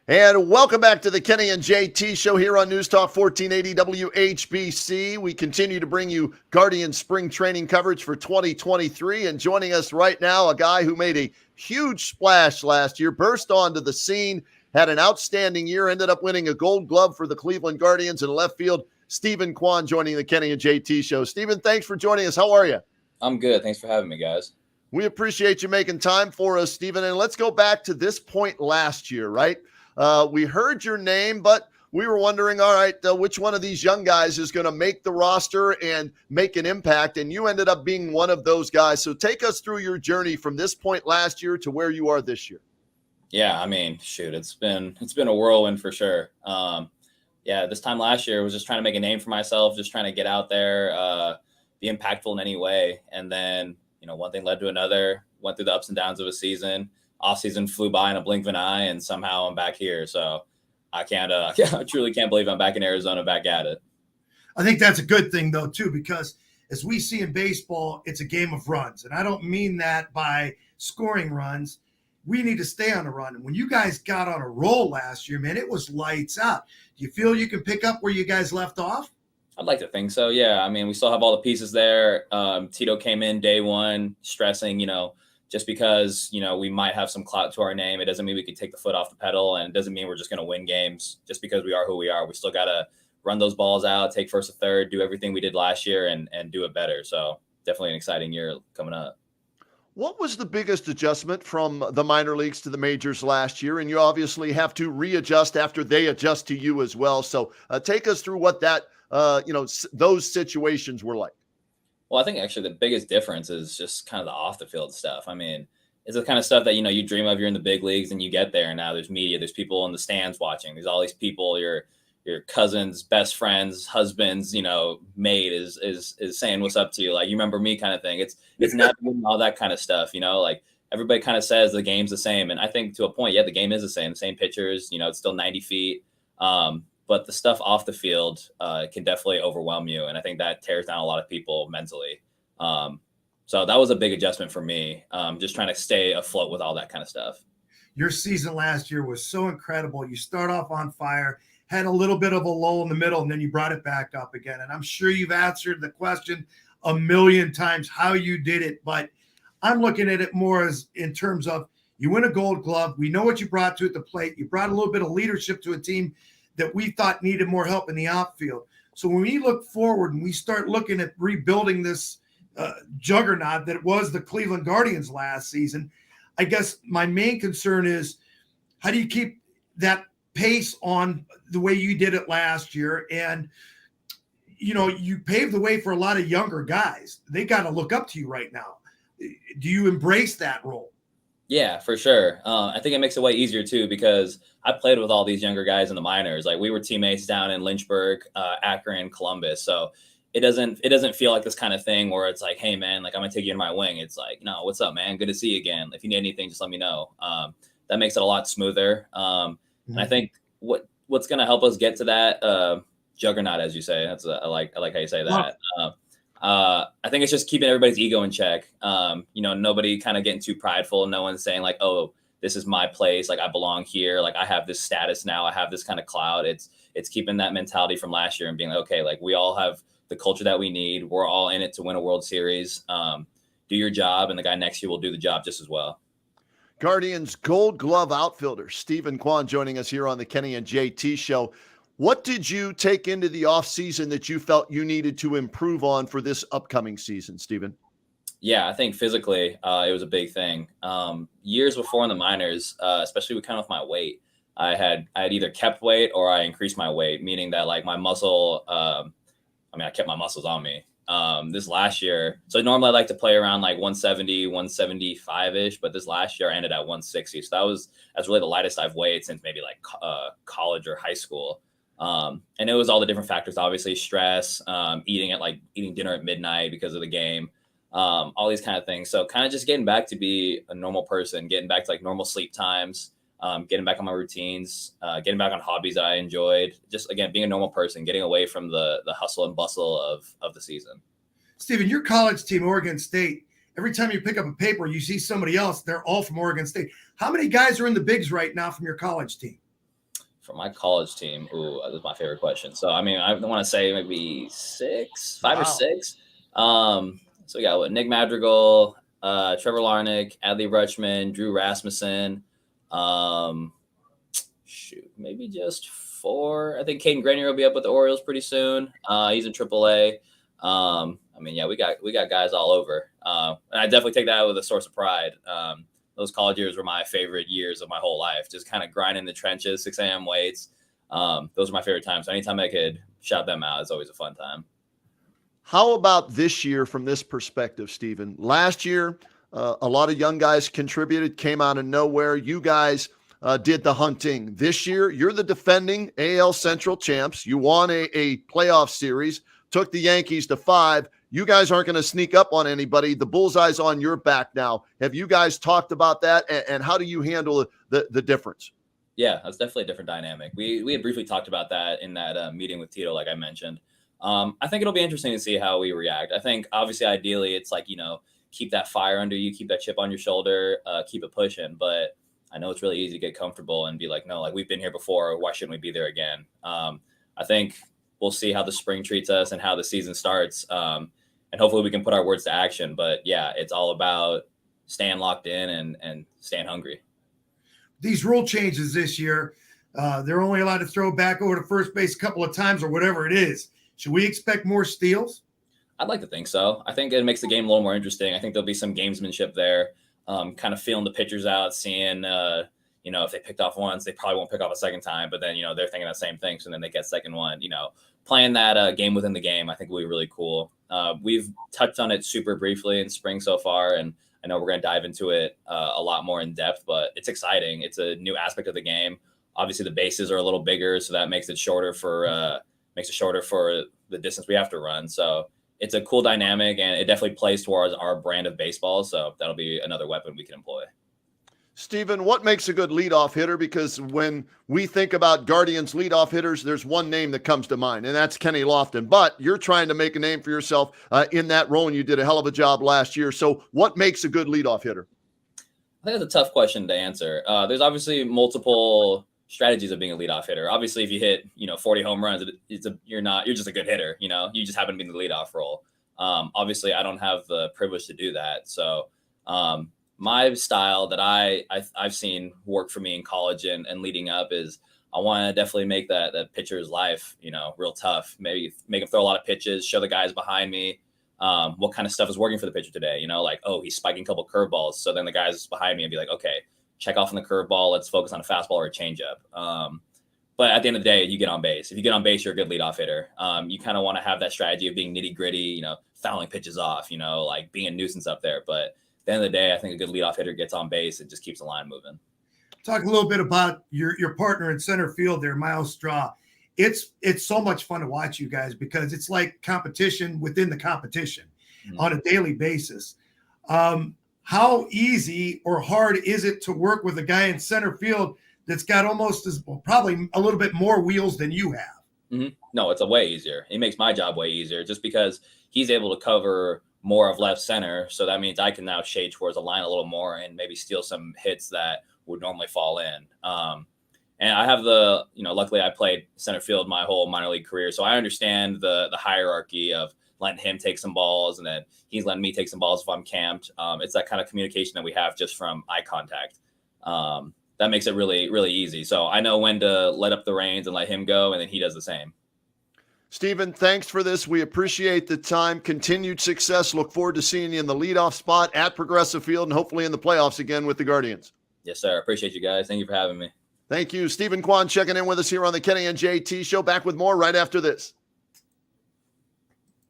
And welcome back to the Kenny and JT show here on News Talk 1480 WHBC. We continue to bring you Guardian spring training coverage for 2023. And joining us right now, a guy who made a huge splash last year, burst onto the scene, had an outstanding year, ended up winning a Gold Glove for the Cleveland Guardians in left field. Stephen Kwan joining the Kenny and JT show. Stephen, thanks for joining us. How are you? I'm good. Thanks for having me, guys. We appreciate you making time for us, Stephen. And let's go back to this point last year, right? We heard your name, but we were wondering, all right, which one of these young guys is going to make the roster and make an impact? And you ended up being one of those guys. So take us through your journey from this point last year to where you are this year. Yeah, I mean, shoot, it's been a whirlwind for sure. This time last year I was just trying to make a name for myself, just trying to get out there, be impactful in any way. And then, one thing led to another, went through the ups and downs of a season. Off season flew by in a blink of an eye, and somehow I'm back here. So I truly can't believe I'm back in Arizona, back at it. I think that's a good thing, though, too, because as we see in baseball, it's a game of runs. And I don't mean that by scoring runs. We need to stay on a run. And when you guys got on a roll last year, man, it was lights out. Do you feel you can pick up where you guys left off? I'd like to think so. Yeah. I mean, we still have all the pieces there. Tito came in day one stressing, just because, we might have some clout to our name, it doesn't mean we could take the foot off the pedal, and it doesn't mean we're just going to win games just because we are who we are. We still got to run those balls out, take first or third, do everything we did last year and do it better. So definitely an exciting year coming up. What was the biggest adjustment from the minor leagues to the majors last year? And you obviously have to readjust after they adjust to you as well. So take us through what that, those situations were like. Well, I think actually the biggest difference is just kind of the off the field stuff. I mean, it's the kind of stuff that, you dream of. You're in the big leagues and you get there, and now there's media, there's people in the stands watching. There's all these people, your cousins, best friends, husbands, maid is saying what's up to you. Like, you remember me kind of thing. It's navigating all that kind of stuff, like everybody kind of says the game's the same. And I think to a point, yeah, the game is the same pitchers, it's still 90 feet. But the stuff off the field can definitely overwhelm you. And I think that tears down a lot of people mentally. So that was a big adjustment for me, just trying to stay afloat with all that kind of stuff. Your season last year was so incredible. You start off on fire, had a little bit of a lull in the middle, and then you brought it back up again. And I'm sure you've answered the question a million times how you did it. But I'm looking at it more as in terms of you win a Gold Glove. We know what you brought to the plate. You brought a little bit of leadership to a team that we thought needed more help in the outfield. So when we look forward and we start looking at rebuilding this juggernaut that was the Cleveland Guardians last season, I guess my main concern is how do you keep that pace on the way you did it last year? And, you paved the way for a lot of younger guys. They got to look up to you right now. Do you embrace that role? Yeah, for sure. I think it makes it way easier too, because I played with all these younger guys in the minors. Like, we were teammates down in Lynchburg, Akron, Columbus. So it doesn't feel like this kind of thing where it's like, hey man, like I'm gonna take you in my wing. It's like, no, what's up, man? Good to see you again. If you need anything, just let me know. That makes it a lot smoother. And I think what's gonna help us get to that juggernaut, as you say, I like how you say that. I think it's just keeping everybody's ego in check. Nobody kind of getting too prideful. No one's saying like, oh, this is my place. Like, I belong here. Like, I have this status now. I have this kind of clout. It's keeping that mentality from last year and being like, okay, like we all have the culture that we need. We're all in it to win a World Series. Do your job, and the guy next to you will do the job just as well. Guardians Gold Glove outfielder Stephen Kwan joining us here on the Kenny and JT show. What did you take into the offseason that you felt you needed to improve on for this upcoming season, Stephen? Yeah, I think physically it was a big thing. Years before in the minors, especially with kind of my weight, I had either kept weight or I increased my weight, meaning that like my muscle, I kept my muscles on me. This last year, so normally I like to play around like 170, 175-ish, but this last year I ended at 160. So that's really the lightest I've weighed since maybe like college or high school. And it was all the different factors, obviously stress, eating dinner at midnight because of the game, all these kind of things. So kind of just getting back to be a normal person, getting back to like normal sleep times, getting back on my routines, getting back on hobbies that I enjoyed, just again, being a normal person, getting away from the hustle and bustle of the season. Stephen, your college team, Oregon State, every time you pick up a paper, you see somebody else, they're all from Oregon State. How many guys are in the bigs right now from your college team? For my college team, that was my favorite question. So, I mean, I want to say maybe five or six. So we got Nick Madrigal, Trevor Larnach, Adley Rutschman, Drew Rasmussen. Maybe just 4. I think Caden Grenier will be up with the Orioles pretty soon. He's in AAA. I mean, yeah, we got guys all over. And I definitely take that with a source of pride. Those college years were my favorite years of my whole life. Just kind of grinding the trenches, 6 a.m. weights. Those are my favorite times. So anytime I could shout them out, it's always a fun time. How about this year from this perspective, Stephen? Last year, a lot of young guys contributed, came out of nowhere. You guys did the hunting. This year, you're the defending AL Central champs. You won a playoff series, took the Yankees to 5. You guys aren't going to sneak up on anybody. The bullseye's on your back now. Have you guys talked about that, and how do you handle the difference? Yeah, that's definitely a different dynamic. We had briefly talked about that in that meeting with Tito, like I mentioned. I think it'll be interesting to see how we react. I think, obviously, ideally, it's like, keep that fire under you, keep that chip on your shoulder, keep it pushing. But I know it's really easy to get comfortable and be like, no, like we've been here before. Why shouldn't we be there again? I think we'll see how the spring treats us and how the season starts. And hopefully we can put our words to action. But yeah, it's all about staying locked in and staying hungry. These rule changes this year, they're only allowed to throw back over to first base a couple of times or whatever it is. Should we expect more steals? I'd like to think so. I think it makes the game a little more interesting. I think there'll be some gamesmanship there, kind of feeling the pitchers out, seeing, if they picked off once, they probably won't pick off a second time. But then, they're thinking the same thing. So then they get second one, playing that game within the game, I think will be really cool. We've touched on it super briefly in spring so far, and I know we're going to dive into it a lot more in depth, but it's exciting. It's a new aspect of the game. Obviously, the bases are a little bigger, so that makes it shorter for the distance we have to run. So it's a cool dynamic, and it definitely plays towards our brand of baseball. So that'll be another weapon we can employ. Stephen, what makes a good leadoff hitter? Because when we think about Guardians leadoff hitters, there's one name that comes to mind, and that's Kenny Lofton. But you're trying to make a name for yourself in that role, and you did a hell of a job last year. So what makes a good leadoff hitter? I think that's a tough question to answer. There's obviously multiple strategies of being a leadoff hitter. Obviously, if you hit 40 home runs, you're just a good hitter. You just happen to be in the leadoff role. Obviously, I don't have the privilege to do that. So my style that I've seen work for me in college and leading up is I want to definitely make that pitcher's life, real tough. Maybe make him throw a lot of pitches, show the guys behind me what kind of stuff is working for the pitcher today. Like, oh, he's spiking a couple curveballs. So then the guys behind me and be like, okay, check off on the curveball. Let's focus on a fastball or a changeup. But at the end of the day, you get on base. If you get on base, you're a good leadoff hitter. You kind of want to have that strategy of being nitty gritty, fouling pitches off, like being a nuisance up there. But at the end of the day, I think a good leadoff hitter gets on base and just keeps the line moving. Talk a little bit about your partner in center field there, Miles Straw. It's so much fun to watch you guys because it's like competition within the competition on a daily basis. How easy or hard is it to work with a guy in center field that's got probably a little bit more wheels than you have? Mm-hmm. No, it's a way easier. It makes my job way easier just because he's able to cover more of left center. So that means I can now shade towards the line a little more and maybe steal some hits that would normally fall in. And I have luckily I played center field my whole minor league career. So I understand the hierarchy of letting him take some balls and then he's letting me take some balls if I'm camped. It's that kind of communication that we have just from eye contact. That makes it really, really easy. So I know when to let up the reins and let him go, and then he does the same. Stephen, thanks for this. We appreciate the time. Continued success. Look forward to seeing you in the leadoff spot at Progressive Field and hopefully in the playoffs again with the Guardians. Yes, sir. Appreciate you guys. Thank you for having me. Thank you. Stephen Kwan checking in with us here on the Kenny and JT Show. Back with more right after this.